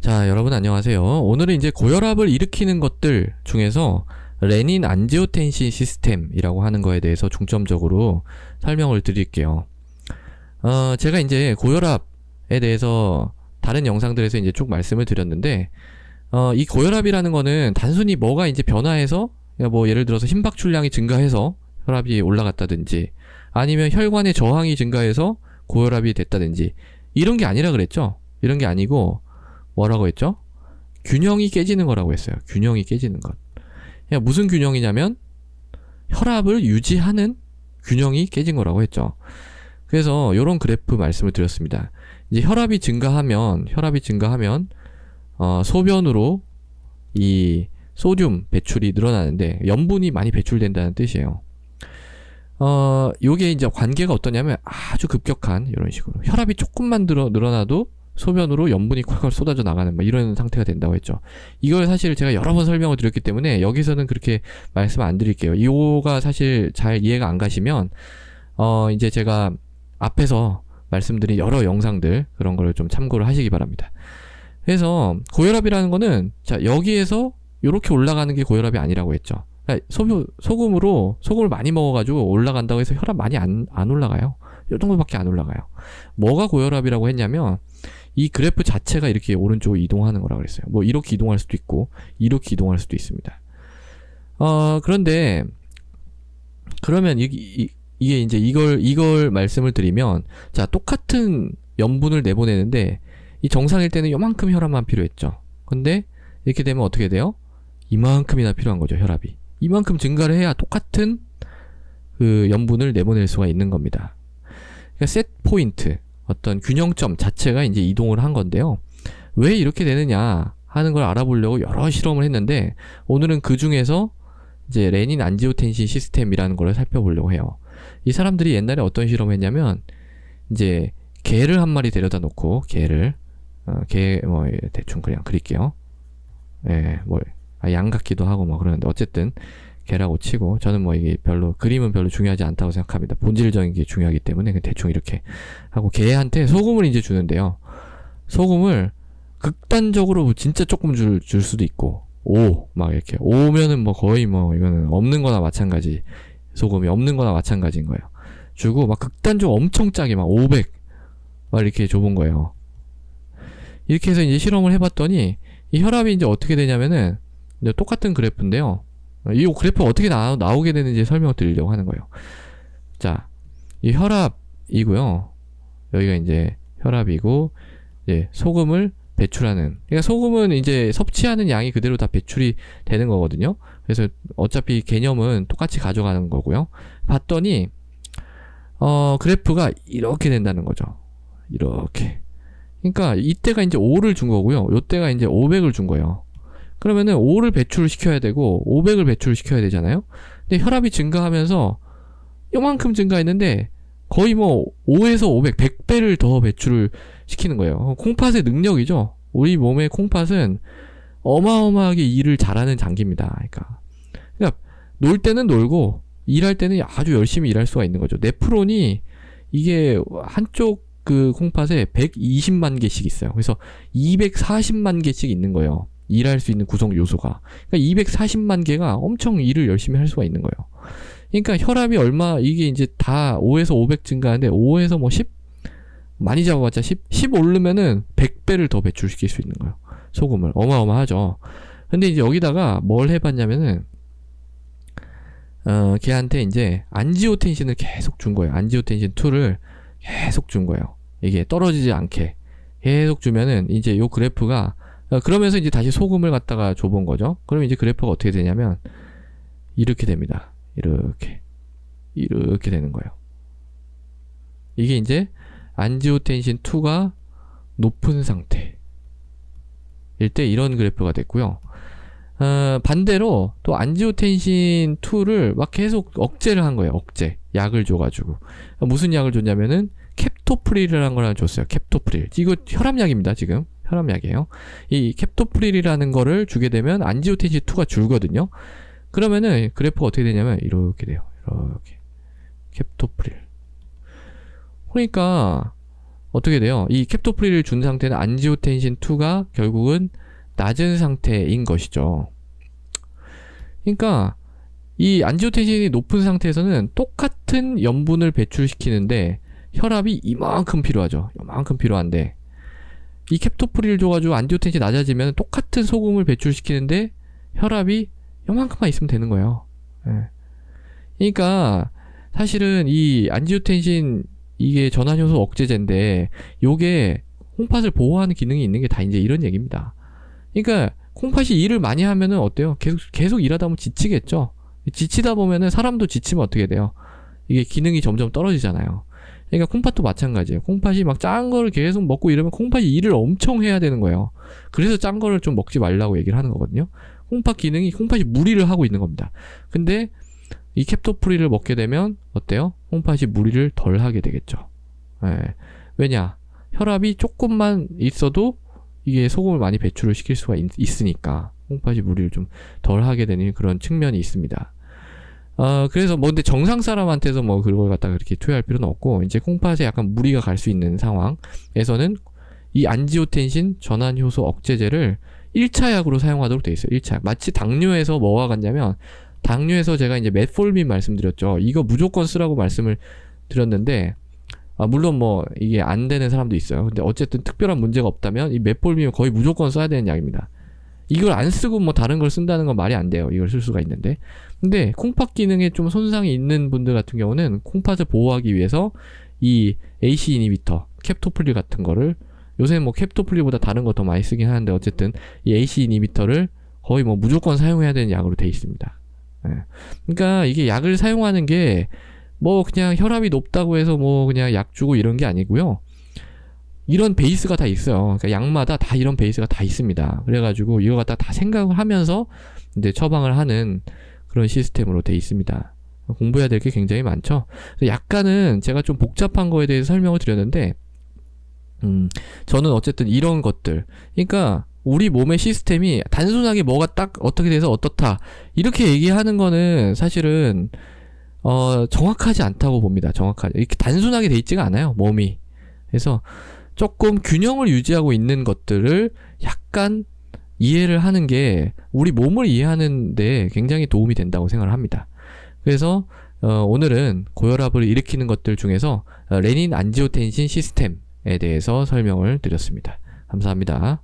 자, 여러분 안녕하세요. 오늘은 이제 고혈압을 일으키는 것들 중에서 레닌 안지오텐신 시스템이라고 하는 거에 대해서 중점적으로 설명을 드릴게요. 제가 이제 고혈압에 대해서 다른 영상들에서 이제 쭉 말씀을 드렸는데, 이 고혈압이라는 거는 단순히 뭐가 이제 변화해서, 뭐 예를 들어서 심박출량이 증가해서 혈압이 올라갔다든지, 아니면 혈관의 저항이 증가해서 고혈압이 됐다든지, 이런 게 아니라 그랬죠? 이런 게 아니고, 뭐라고 했죠? 균형이 깨지는 거라고 했어요. 균형이 깨지는 것. 그러니까 무슨 균형이냐면 혈압을 유지하는 균형이 깨진 거라고 했죠. 그래서 요런 그래프 말씀을 드렸습니다. 이제 혈압이 증가하면 소변으로 이 소듐 배출이 늘어나는데 염분이 많이 배출된다는 뜻이에요. 요게 이제 관계가 어떠냐면 아주 급격한 이런 식으로 혈압이 조금만 늘어나도 소변으로 염분이 콸콸 쏟아져 나가는 이런 상태가 된다고 했죠. 이걸 사실 제가 여러 번 설명을 드렸기 때문에 여기서는 그렇게 말씀 안 드릴게요. 이거가 사실 잘 이해가 안 가시면 이제 제가 앞에서 말씀드린 여러 영상들 그런 거를 좀 참고를 하시기 바랍니다. 그래서 고혈압이라는 거는 자 여기에서 이렇게 올라가는 게 고혈압이 아니라고 했죠. 그러니까 소금을 많이 먹어가지고 올라간다고 해서 혈압 많이 안 올라가요. 이 정도밖에 안 올라가요. 뭐가 고혈압이라고 했냐면 이 그래프 자체가 이렇게 오른쪽으로 이동하는 거라고 그랬어요. 뭐 이렇게 이동할 수도 있고 이렇게 이동할 수도 있습니다. 그런데 그러면 이게 이제 이걸 말씀을 드리면 자 똑같은 염분을 내보내는데 이 정상일 때는 요만큼 혈압만 필요했죠. 근데 이렇게 되면 어떻게 돼요? 이만큼이나 필요한 거죠. 혈압이 이만큼 증가를 해야 똑같은 그 염분을 내보낼 수가 있는 겁니다. 그러니까 셋 포인트 어떤 균형점 자체가 이제 이동을 한 건데요. 왜 이렇게 되느냐 하는 걸 알아보려고 여러 실험을 했는데 오늘은 그 중에서 이제 레닌 안지오텐신 시스템이라는 걸 살펴보려고 해요. 이 사람들이 옛날에 어떤 실험을 했냐면 이제 개를 한 마리 데려다 놓고 개 뭐 대충 그냥 그릴게요. 예, 뭐 양 같기도 하고 뭐 그러는데 어쨌든 개라고 치고 저는 뭐 이게 그림은 별로 중요하지 않다고 생각합니다. 본질적인 게 중요하기 때문에 그냥 대충 이렇게 하고 개한테 소금을 이제 주는데요. 소금을 극단적으로 진짜 조금 줄 수도 있고 막 이렇게 오면은 뭐 거의 뭐 이거는 없는 거나 마찬가지 소금이 없는 거나 마찬가지인 거예요. 주고 막 극단적으로 엄청 짜게 막 500 막 이렇게 줘본 거예요. 이렇게 해서 이제 실험을 해봤더니 이 혈압이 이제 어떻게 되냐면은 이제 똑같은 그래프인데요. 이 그래프가 어떻게 나오게 되는지 설명을 드리려고 하는 거예요. 자, 이 혈압이고요. 여기가 이제 혈압이고, 이제 소금을 배출하는. 그러니까 소금은 이제 섭취하는 양이 그대로 다 배출이 되는 거거든요. 그래서 어차피 개념은 똑같이 가져가는 거고요. 봤더니, 그래프가 이렇게 된다는 거죠. 이렇게. 그러니까 이때가 이제 5를 준 거고요. 요때가 이제 500을 준 거예요. 그러면은 5를 배출을 시켜야 되고 500을 배출을 시켜야 되잖아요. 근데 혈압이 증가하면서 요만큼 증가했는데 거의 뭐 5에서 500, 100배를 더 배출을 시키는 거예요. 콩팥의 능력이죠. 우리 몸의 콩팥은 어마어마하게 일을 잘하는 장기입니다. 그러니까 놀 때는 놀고 일할 때는 아주 열심히 일할 수가 있는 거죠. 네프론이 이게 한쪽 그 콩팥에 120만 개씩 있어요. 그래서 240만 개씩 있는 거예요. 일할 수 있는 구성 요소가. 그러니까 240만 개가 엄청 일을 열심히 할 수가 있는 거예요. 그러니까 혈압이 이게 이제 다 5에서 500 증가하는데 5에서 뭐 10? 많이 잡아봤자 10 오르면은 100배를 더 배출시킬 수 있는 거예요. 소금을. 어마어마하죠. 근데 이제 여기다가 뭘 해봤냐면은, 걔한테 이제 안지오텐신을 계속 준 거예요. 안지오텐신 2를 계속 준 거예요. 이게 떨어지지 않게. 계속 주면은 이제 요 그래프가 그러면서 이제 다시 소금을 갖다가 줘본 거죠. 그럼 이제 그래프가 어떻게 되냐면 이렇게 됩니다. 이렇게 되는 거예요. 이게 이제 안지오텐신 2가 높은 상태일 때 이런 그래프가 됐고요. 반대로 또 안지오텐신 2를 막 계속 억제를 한 거예요. 약을 줘가지고. 무슨 약을 줬냐면은 캡토프릴이라는 걸 하나 줬어요. 캡토프릴. 이거 혈압약입니다. 지금 혈압약이에요. 이 캡토프릴이라는 거를 주게 되면 안지오텐신 2가 줄거든요. 그러면은 그래프가 어떻게 되냐면 이렇게 돼요. 이렇게 캡토프릴. 그러니까 어떻게 돼요? 이 캡토프릴을 준 상태는 안지오텐신2가 결국은 낮은 상태인 것이죠. 그러니까 이 안지오텐신이 높은 상태에서는 똑같은 염분을 배출시키는데 혈압이 이만큼 필요하죠. 이만큼 필요한데 이 캡토프릴을 줘가지고 안지오텐신이 낮아지면 똑같은 소금을 배출시키는데 혈압이 요만큼만 있으면 되는 거예요. 예. 그러니까 사실은 이 안지오텐신 이게 전환효소 억제제인데 요게 콩팥을 보호하는 기능이 있는 게 다 이제 이런 얘기입니다. 그러니까 콩팥이 일을 많이 하면은 어때요? 계속 일하다 보면 지치겠죠. 지치다 보면은 사람도 지치면 어떻게 돼요? 이게 기능이 점점 떨어지잖아요. 그러니까 콩팥도 마찬가지예요. 콩팥이 막 짠 거를 계속 먹고 이러면 콩팥이 일을 엄청 해야 되는 거예요. 그래서 짠 거를 좀 먹지 말라고 얘기를 하는 거거든요. 콩팥이 무리를 하고 있는 겁니다. 근데 이 캡토프릴을 먹게 되면 어때요? 콩팥이 무리를 덜 하게 되겠죠. 예. 왜냐? 혈압이 조금만 있어도 이게 소금을 많이 배출을 시킬 수가 있으니까 콩팥이 무리를 좀 덜 하게 되는 그런 측면이 있습니다. 그래서 뭐 근데 정상 사람한테서 뭐 그걸 갖다가 그렇게 투여할 필요는 없고 이제 콩팥에 약간 무리가 갈 수 있는 상황에서는 이 안지오텐신 전환효소 억제제를 1차 약으로 사용하도록 되어 있어요. 1차 약. 마치 당뇨에서 뭐와 같냐면 당뇨에서 제가 이제 메폴민 말씀드렸죠. 이거 무조건 쓰라고 말씀을 드렸는데 물론 뭐 이게 안 되는 사람도 있어요. 근데 어쨌든 특별한 문제가 없다면 이 메폴민은 거의 무조건 써야 되는 약입니다. 이걸 안 쓰고 뭐 다른 걸 쓴다는 건 말이 안 돼요. 이걸 쓸 수가 있는데. 근데 콩팥 기능에 좀 손상이 있는 분들 같은 경우는 콩팥을 보호하기 위해서 이 AC 이니비터, 캡토프릴 같은 거를 요새 뭐 캡토프릴보다 다른 거 더 많이 쓰긴 하는데 어쨌든 이 AC 이니비터를 거의 뭐 무조건 사용해야 되는 약으로 돼 있습니다. 예. 그러니까 이게 약을 사용하는 게 뭐 그냥 혈압이 높다고 해서 뭐 그냥 약 주고 이런 게 아니고요. 이런 베이스가 다 있어요. 그러니까 약마다 다 이런 베이스가 다 있습니다. 그래가지고 이거 갖다 다 생각을 하면서 이제 처방을 하는 그런 시스템으로 돼 있습니다. 공부해야 될 게 굉장히 많죠. 약간은 제가 좀 복잡한 거에 대해서 설명을 드렸는데, 저는 어쨌든 이런 것들. 그러니까 우리 몸의 시스템이 단순하게 뭐가 딱 어떻게 돼서 어떻다. 이렇게 얘기하는 거는 사실은, 정확하지 않다고 봅니다. 정확하게. 이렇게 단순하게 돼 있지가 않아요. 몸이. 그래서 조금 균형을 유지하고 있는 것들을 약간 이해를 하는 게 우리 몸을 이해하는 데 굉장히 도움이 된다고 생각을 합니다. 그래서 오늘은 고혈압을 일으키는 것들 중에서 레닌 안지오텐신 시스템에 대해서 설명을 드렸습니다. 감사합니다.